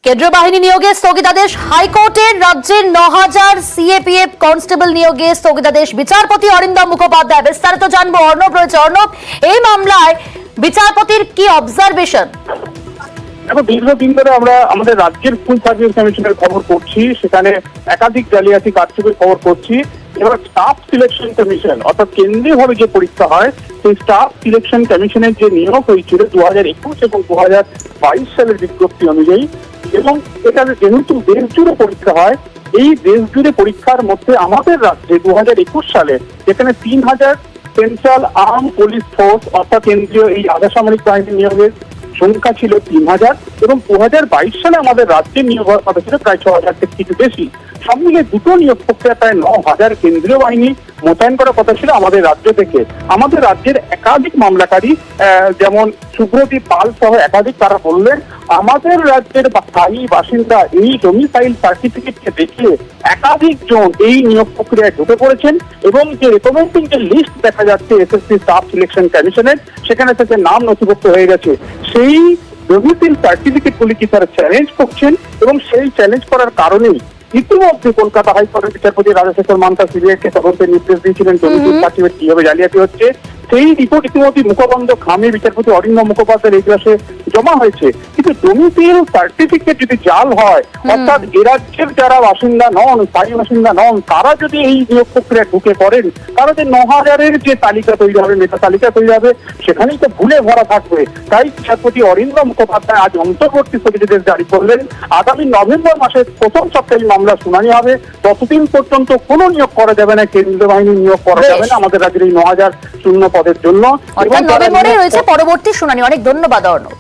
কেন্দ্রীয় বাহিনী নিয়োগে স্থগিতাদেশ হাইকোর্টের। রাজ্যের ৯,০০০ সিএপিএফ কনস্টেবল নিয়োগে স্থগিতাদেশ। বিচারপতি অরিন্দম মুখোপাধ্যায়। বিস্তারিত জানবো, অর্ণব রয়েছে। অর্ণব, এই মামলায় বিচারপতির কি অবজারভেশন? এখন দীর্ঘদিন ধরে আমরা আমাদের রাজ্যের স্কুল সার্ভিস কমিশনের খবর করছি, সেখানে একাধিক জালিয়াতি কারচুপির খবর করছি। এবার স্টাফ সিলেকশন কমিশন অর্থাৎ কেন্দ্রীয়ভাবে যে পরীক্ষা হয় সেই স্টাফ সিলেকশন কমিশনের যে নিয়োগ হয়েছিল 2021 এবং 2022 সালের বিজ্ঞপ্তি অনুযায়ী, এবং এটা যেহেতু দেশ জুড়ে পরীক্ষা হয়, এই দেশ জুড়ে পরীক্ষার মধ্যে আমাদের রাজ্যে 2021 সালে যেখানে 3000 সেন্ট্রাল আর্ম পুলিশ ফোর্স অর্থাৎ কেন্দ্রীয় এই আধা সামরিক বাহিনী নিয়োগের সংখ্যা ছিল 3000, এবং 2022 সালে আমাদের রাজ্যে নিয়োগ হওয়ার কথা ছিল প্রায় 6000 থেকে কিছু বেশি। সব মিলে দুটো নিয়োগ প্রক্রিয়া প্রায় 9000 কেন্দ্রীয় বাহিনী মোতায়েন করার কথা ছিল আমাদের রাজ্য থেকে। আমাদের রাজ্যের একাধিক মামলাকারী যেমন সুব্রদীপ পাল সহ একাধিক, তারা বললেন আমাদের রাজ্যের স্থায়ী বাসিন্দা এই ডোমিসাইল সার্টিফিকেটকে দেখে একাধিক জন এই নিয়োগ প্রক্রিয়ায় ঢুকে পড়েছেন, এবং যে রেকমেন্ডিং যে লিস্ট দেখা যাচ্ছে এসএসসি স্টাফ সিলেকশন কমিশনের, সেখানে থেকে নাম নথিভুক্ত হয়ে গেছে। সেই ডোমিসাইল সার্টিফিকেটগুলি কি তারা চ্যালেঞ্জ করছেন, এবং সেই চ্যালেঞ্জ করার কারণেই ইতিমধ্যে কলকাতা হাইকোর্টের বিচারপতি রাজশেখর মান্তা সিবিআইকে তদন্তের নির্দেশ দিয়েছিলেন ডোমিসাইল সার্টিফিকেট কিভাবে জালিয়াতি হচ্ছে। সেই রিপোর্ট ইতিমধ্যে মুখবন্ধ খামে বিচারপতি অরিন্দম মুখোপাধ্যায়ের ইতিহাসে জমা হয়েছে। কিন্তু ডোমিসাইল সার্টিফিকেট যদি জাল হয়, অর্থাৎ এ রাজ্যের যারা বাসিন্দা নন, স্থায়ী বাসিন্দা নন, তারা যদি এই নিয়োগ প্রক্রিয়া ঢুকে পড়েন, তারা যে 9000-এর যে তালিকা তৈরি হবে, মেধা তালিকা তৈরি হবে, সেখানেই তো ভুলে ভরা থাকবে। তাই বিচারপতি অরিন্দম মুখোপাধ্যায় আজ অন্তর্বর্তী স্থগিতাদেশ জারি করলেন। আগামী নভেম্বর মাসের প্রথম সপ্তাহে মামলা শুনানি হবে। ততদিন পর্যন্ত কোনো নিয়োগ করা যাবে না, কেন্দ্রীয় বাহিনী নিয়োগ করা যাবে না আমাদের রাজ্যের এই 9000 শূন্য পদের জন্য। নভেম্বরে রয়েছে পরবর্তী শুনানি। অনেক ধন্যবাদ অর্ণব।